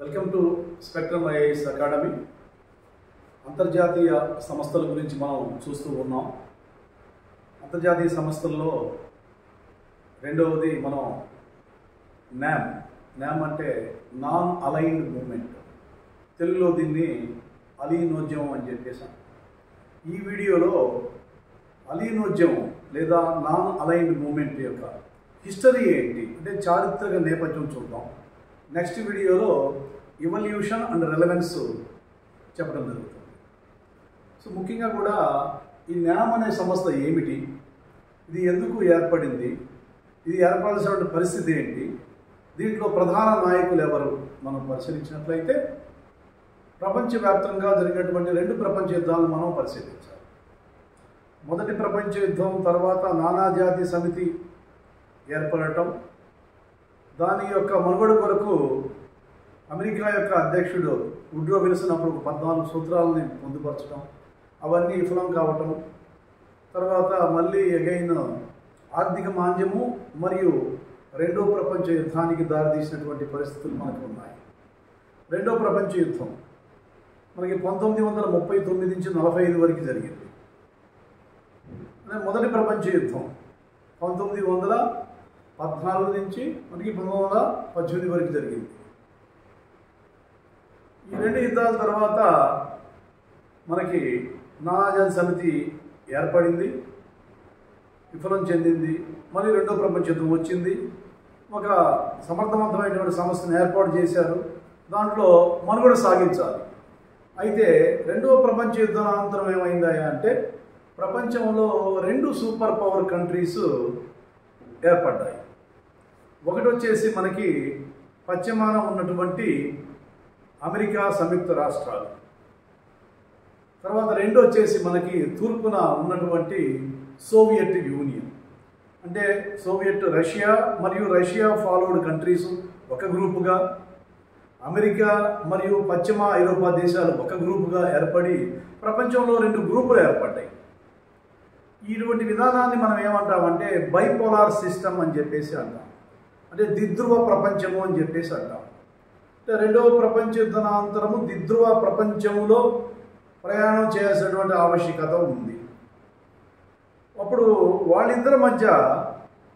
Welcome to spectrum IAS academy. అంతర్జాతీయ సంస్థల గురించి మనం చూస్తూ ఉన్నాం. అంతర్జాతీయ సంస్థల్లో రెండవది మనం నామ్ అంటే నాన్ అలైన్డ్ మూమెంట్, తెలుగులో దీన్ని అలీనోద్యమం అని చెప్పేసాం. ఈ వీడియోలో అలీనోద్యమం లేదా నాన్ అలైన్డ్ మూమెంట్ యొక్క హిస్టరీ ఏంటి అంటే చారిత్రక నేపథ్యం చూద్దాం. నెక్స్ట్ వీడియోలో ఎవల్యూషన్ అండ్ రెలవెన్స్ చెప్పడం జరుగుతుంది. సో ముఖ్యంగా కూడా ఈ నామ్ అనే సంస్థ ఏమిటి, ఇది ఎందుకు ఏర్పడింది, ఇది ఏర్పడాల్సిన పరిస్థితి ఏంటి, దీంట్లో ప్రధాన నాయకులు ఎవరు మనం పరిశీలించినట్లయితే ప్రపంచవ్యాప్తంగా జరిగినటువంటి 2 ప్రపంచ యుద్ధాలను మనం పరిశీలించాలి. మొదటి ప్రపంచ యుద్ధం తర్వాత నానాజాతి సమితి ఏర్పడటం, దాని యొక్క మనుగడ కొరకు అమెరికా యొక్క అధ్యక్షుడు వుడ్రో విల్సన్ అప్పుడు 14 సూత్రాలని పొందుపరచడం, అవన్నీ విఫలం కావటం, తర్వాత మళ్ళీ అగైన్ ఆర్థిక మాంద్యము మరియు 2వ ప్రపంచ యుద్ధానికి దారితీసినటువంటి పరిస్థితులు మనకు ఉన్నాయి. 2వ ప్రపంచ యుద్ధం మనకి 1939 నుంచి 45 వరకు జరిగింది. మొదటి ప్రపంచ యుద్ధం 1914 నుంచి మనకి 1918 వరకు జరిగింది. ఈ 2 యుద్ధాల తర్వాత మనకి నానాజాతి సమితి ఏర్పడింది, విఫలం చెందింది. మళ్ళీ 2వ ప్రపంచ యుద్ధం వచ్చింది, ఒక సమర్థవంతమైనటువంటి సంస్థను ఏర్పాటు చేశారు, దాంట్లో మనుగడ సాగించాలి. అయితే 2వ ప్రపంచ యుద్ధం అనంతరం ఏమైందా అంటే ప్రపంచంలో 2 సూపర్ పవర్ కంట్రీస్ ఏర్పడ్డాయి. ఒకటి వచ్చేసి మనకి పశ్చిమాన ఉన్నటువంటి అమెరికా సంయుక్త రాష్ట్రాలు, తర్వాత 2 వచ్చేసి మనకి తూర్పున ఉన్నటువంటి సోవియట్ యూనియన్, అంటే సోవియట్ రష్యా మరియు రష్యా ఫాలోడ్ కంట్రీస్ ఒక గ్రూపుగా, అమెరికా మరియు పశ్చిమ ఐరోపా దేశాలు ఒక గ్రూపుగా ఏర్పడి ప్రపంచంలో 2 గ్రూపులు ఏర్పడ్డాయి. ఇటువంటి విధానాన్ని మనం ఏమంటామంటే బైపోలార్ సిస్టమ్ అని చెప్పేసి అంటాం, అంటే ద్విధ్రువ ప్రపంచము అని చెప్పేసి అంటాం. అంటే 2వ ప్రపంచ యుద్ధానంతరము ద్విధ్రువ ప్రపంచంలో ప్రయాణం చేయాల్సినటువంటి ఆవశ్యకత ఉంది. అప్పుడు వాళ్ళిద్దరి మధ్య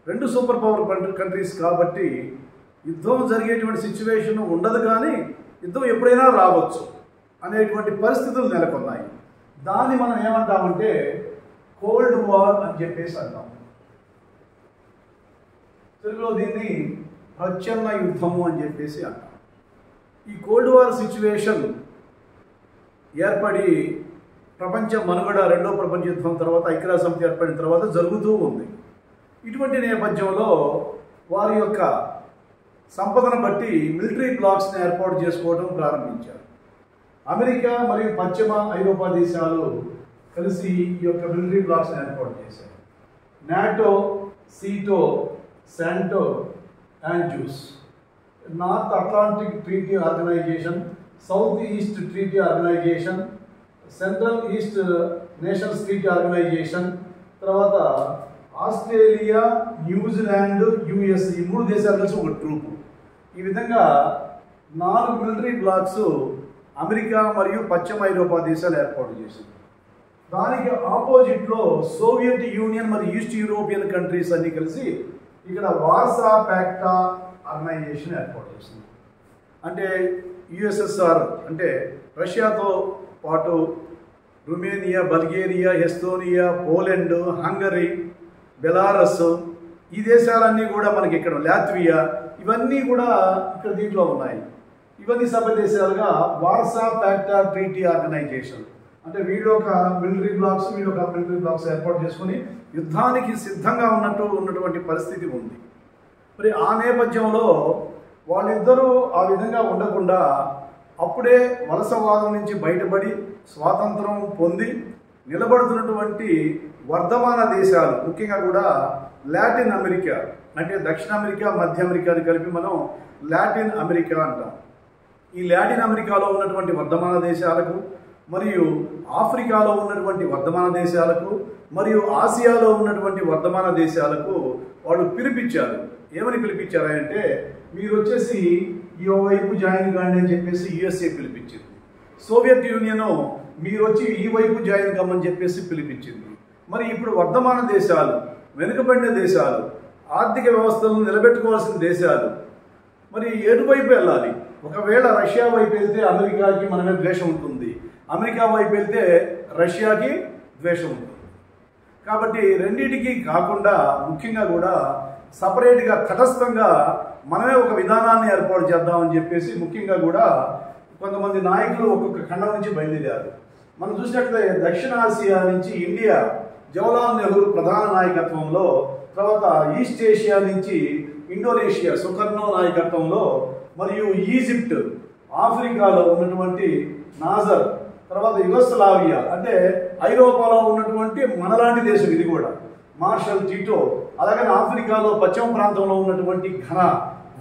2 సూపర్ పవర్ కంట్రీస్ కాబట్టి యుద్ధం జరిగేటువంటి సిచ్యువేషన్ ఉండదు, కానీ యుద్ధం ఎప్పుడైనా రావచ్చు అనేటువంటి పరిస్థితులు నెలకొన్నాయి. దాన్ని మనం ఏమంటామంటే కోల్డ్ వార్ అని చెప్పేసి అంటాం. తెలుగులో దీన్ని ప్రచ్ఛన్న యుద్ధము అని చెప్పేసి అంటాం. ఈ కోల్డ్ వార్ సిచ్యువేషన్ ఏర్పడి ప్రపంచ మనుగడ 2వ ప్రపంచ యుద్ధం తర్వాత ఐక్యరాజ్య సమితి ఏర్పడిన తర్వాత జరుగుతూ ఉంది. ఇటువంటి నేపథ్యంలో వారి యొక్క సంపదను బట్టి మిలిటరీ బ్లాక్స్ని ఏర్పాటు చేసుకోవడం ప్రారంభించారు. అమెరికా మరియు పశ్చిమ ఐరోపా దేశాలు కలిసి ఈ యొక్క మిలిటరీ బ్లాక్స్ని ఏర్పాటు చేశారు. నాటో, సీటో, శాంటో అండ్ జూస్, North Atlantic Treaty Organization, South East Treaty Organization, Central East Nations Treaty Organization, తర్వాత ఆస్ట్రేలియా, న్యూజిలాండ్, యుఎస్, ఈ 3 దేశాలు కలిసి ఒక ట్రూపు. ఈ విధంగా 4 మిలిటరీ బ్లాక్స్ అమెరికా మరియు పశ్చిమ ఐరోపా దేశాలు ఏర్పాటు చేసింది. దానికి ఆపోజిట్లో సోవియట్ యూనియన్ మరియు ఈస్ట్ యూరోపియన్ కంట్రీస్ అన్ని కలిసి ఇక్కడ వార్సా ప్యాక్టా ఆర్గనైజేషన్ ఏర్పాటు చేసింది. అంటే యుఎస్ఎస్ఆర్ అంటే రష్యాతో పాటు Romania, Bulgaria, Estonia, Poland, Hungary, Belarus, ఈ దేశాలన్నీ కూడా మనకి ఇక్కడ లాత్వియా, ఇవన్నీ కూడా ఇక్కడ దీంట్లో ఉన్నాయి. ఇవన్నీ సభ్య దేశాలుగా వార్సా ప్యాక్టా ట్రీటీ ఆర్గనైజేషన్, అంటే వీళ్ళు ఒక మిలిటరీ బ్లాక్స్, వీళ్ళు ఒక మిలిటరీ బ్లాక్స్ ఏర్పాటు చేసుకుని యుద్ధానికి సిద్ధంగా ఉన్నటువంటి పరిస్థితి ఉంది. మరి ఆ నేపథ్యంలో వాళ్ళిద్దరూ ఆ విధంగా ఉండకుండా అప్పుడే వలసవాదం నుంచి బయటపడి స్వాతంత్రం పొంది నిలబడుతున్నటువంటి వర్ధమాన దేశాలు, ముఖ్యంగా కూడా లాటిన్ అమెరికా, అంటే దక్షిణ అమెరికా, మధ్య అమెరికాని కలిపి మనం లాటిన్ అమెరికా అంటాం. ఈ లాటిన్ అమెరికాలో ఉన్నటువంటి వర్ధమాన దేశాలకు, మరియు ఆఫ్రికాలో ఉన్నటువంటి వర్ధమాన దేశాలకు, మరియు ఆసియాలో ఉన్నటువంటి వర్ధమాన దేశాలకు వాళ్ళు పిలిపించారు. ఏమని పిలిపించారంటే మీరు వచ్చేసి ఈ వైపు జాయిన్ కాండి అని చెప్పేసి యుఎస్ఏ పిలిపించింది. సోవియట్ యూనియన్ మీరు వచ్చి ఈ వైపు జాయిన్ కమ్మని చెప్పేసి పిలిపించింది. మరి ఇప్పుడు వర్ధమాన దేశాలు, వెనుకబడిన దేశాలు, ఆర్థిక వ్యవస్థలను నిలబెట్టుకోవాల్సిన దేశాలు మరి ఎటువైపు వెళ్ళాలి? ఒకవేళ రష్యా వైపు వెళ్తే అమెరికాకి మన మీద ద్వేషం ఉంటుంది, అమెరికా వైపు వెళ్తే రష్యాకి ద్వేషం ఉంటుంది. కాబట్టి రెండింటికి కాకుండా ముఖ్యంగా కూడా సపరేట్గా తటస్థంగా మనమే ఒక విధానాన్ని ఏర్పాటు చేద్దామని చెప్పేసి ముఖ్యంగా కూడా కొంతమంది నాయకులు ఒక్కొక్క ఖండం నుంచి బయలుదేరారు. మనం చూసినట్లయితే దక్షిణాసియా నుంచి ఇండియా జవహర్లాల్ నెహ్రూ ప్రధాన నాయకత్వంలో, తర్వాత ఈస్ట్ ఏషియా నుంచి ఇండోనేషియా సుకర్నో నాయకత్వంలో, మరియు ఈజిప్ట్, ఆఫ్రికాలో ఉన్నటువంటి నాజర్, తర్వాత యుగోస్లావియా అంటే ఐరోపాలో ఉన్నటువంటి మనలాంటి దేశం ఇది కూడా, మార్షల్ టిటో, అలాగే ఆఫ్రికాలో పశ్చిమ ప్రాంతంలో ఉన్నటువంటి ఘనా,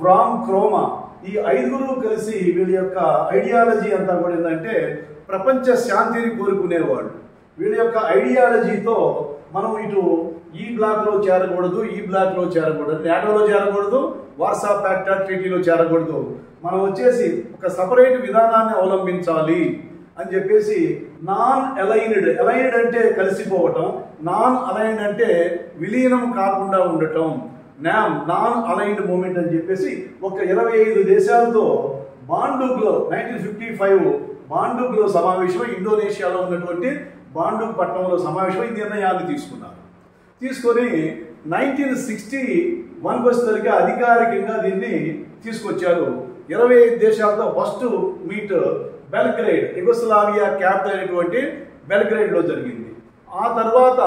వ్రామ్ క్రోమా, ఈ ఐదుగురు కలిసి వీళ్ళ యొక్క ఐడియాలజీ అంతా కూడా ఏంటంటే ప్రపంచ శాంతిని కోరుకునేవాళ్ళు. వీళ్ళ యొక్క ఐడియాలజీతో మనం ఇటు ఈ బ్లాక్లో చేరకూడదు, ఈ బ్లాక్లో చేరకూడదు, నాటోలో చేరకూడదు, వార్సా ప్యాక్ట్ ట్రీటీలో చేరకూడదు, మనం వచ్చేసి ఒక సపరేట్ విధానాన్ని అవలంబించాలి అని చెప్పేసి నాన్ అలైన్డ్ అంటే కలిసిపోవటం, నాన్ అలైన్డ్ అంటే విలీనం కాకుండా ఉండటం, నాన్ అలైన్డ్ మూమెంట్ అని చెప్పేసి ఒక 25 దేశాలతో బాండుగ్లో 1955 బాండుగ్లో సమావేశం, ఇండోనేషియాలో ఉన్నటువంటి బాండుగ్ పట్టణంలో సమావేశం ఈ నిర్ణయాన్ని తీసుకున్నారు. తీసుకొని 1961 వచ్చేసరికి అధికారికంగా దీన్ని తీసుకొచ్చారు. 25 దేశాలతో first meet Belgrade, Yugoslavia capital అయినటువంటి బెల్గ్రేడ్లో జరిగింది. ఆ తర్వాత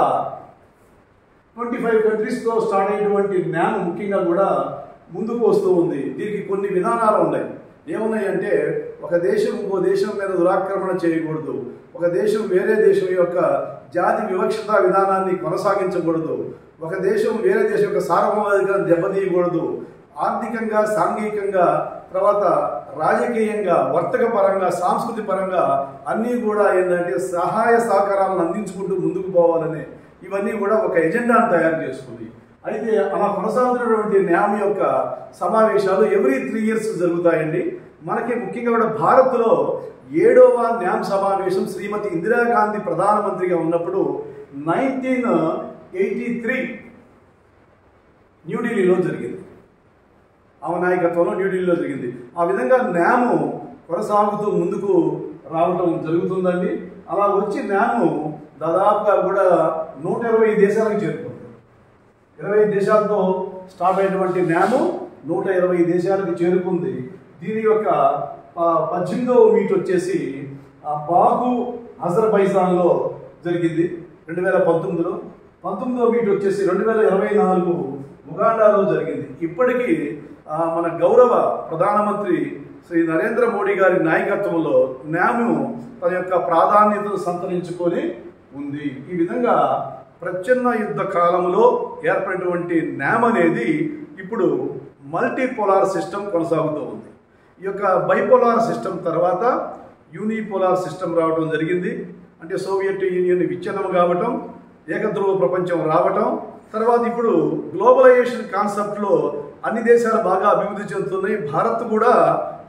25 కంట్రీస్తో స్టార్ట్ అయినటువంటి న్యామ్ ముఖ్యంగా కూడా ముందుకు వస్తూ ఉంది. దీనికి కొన్ని విధానాలు ఉన్నాయి. ఏమున్నాయంటే ఒక దేశం ఇంకో దేశం మీద దురాక్రమణ చేయకూడదు, ఒక దేశం వేరే దేశం యొక్క జాతి వివక్షత విధానాన్ని కొనసాగించకూడదు, ఒక దేశం వేరే దేశం యొక్క సార్వభౌమాధికారాన్ని దెబ్బతీయకూడదు, ఆర్థికంగా, సాంఘికంగా, తర్వాత రాజకీయంగా, వర్తక పరంగా, సాంస్కృతిక పరంగా అన్నీ కూడా ఏంటంటే సహాయ సహకారాలను అందించుకుంటూ ముందుకు పోవాలని ఇవన్నీ కూడా ఒక ఎజెండాను తయారు చేసుకుంది. అయితే అలా కొనసాగుతున్నటువంటి న్యామ్ యొక్క సమావేశాలు ఎవ్రీ 3 years జరుగుతాయండి. మనకి ముఖ్యంగా కూడా భారత్లో 7వ న్యామ్ సమావేశం శ్రీమతి ఇందిరాగాంధీ ప్రధానమంత్రిగా ఉన్నప్పుడు 1983 న్యూఢిల్లీలో జరిగింది. ఆమె నాయకత్వంలో న్యూఢిల్లీలో జరిగింది. ఆ విధంగా న్యామ్ కొనసాగుతూ ముందుకు రావటం జరుగుతుందండి. అలా వచ్చి న్యామ్ దాదాపుగా కూడా 120 దేశాలకు చేరుకుంది. 20 దేశాలతో స్టార్ట్ అయినటువంటి న్యామ్ 120 దేశాలకు చేరుకుంది. దీని యొక్క 18వ మీట్ వచ్చేసి బాకు అజర్బైజాన్లో జరిగింది 2019లో. 19వ మీట్ వచ్చేసి 2024 ఉగాండాలో జరిగింది. ఇప్పటికీ మన గౌరవ ప్రధానమంత్రి శ్రీ నరేంద్ర మోడీ గారి నాయకత్వంలో న్యామ్ తన యొక్క ప్రాధాన్యతను సంతరించుకొని ఉంది. ఈ విధంగా ప్రచ్ఛన్న యుద్ధ కాలంలో ఏర్పడినటువంటి న్యామ్ అనేది ఇప్పుడు మల్టీపోలార్ సిస్టమ్ కొనసాగుతూ ఉంది. ఈ యొక్క బైపోలార్ సిస్టమ్ తర్వాత యూనిపోలార్ సిస్టమ్ రావడం జరిగింది. అంటే సోవియట్ యూనియన్ విచ్ఛిన్నం కావటం, ఏకధ్రువ ప్రపంచం రావటం, తర్వాత ఇప్పుడు గ్లోబలైజేషన్ కాన్సెప్ట్లో అన్ని దేశాలు బాగా అభివృద్ధి చెందుతున్నాయి. భారత్ కూడా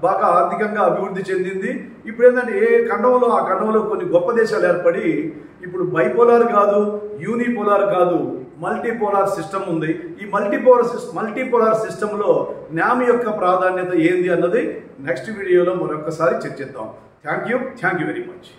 బాగా ఆర్థికంగా అభివృద్ధి చెందింది. ఇప్పుడు ఏంటంటే ఏ ఖండంలో ఆ ఖండంలో కొన్ని గొప్ప దేశాలు ఏర్పడి ఇప్పుడు బైపోలార్ కాదు, యూనిపోలార్ కాదు, మల్టీపోలార్ సిస్టమ్ ఉంది. ఈ మల్టీపోలార్ సిస్టంలో న్యామ్ యొక్క ప్రాధాన్యత ఏంది అన్నది నెక్స్ట్ వీడియోలో మరొకసారి చర్చిద్దాం. Thank you very much.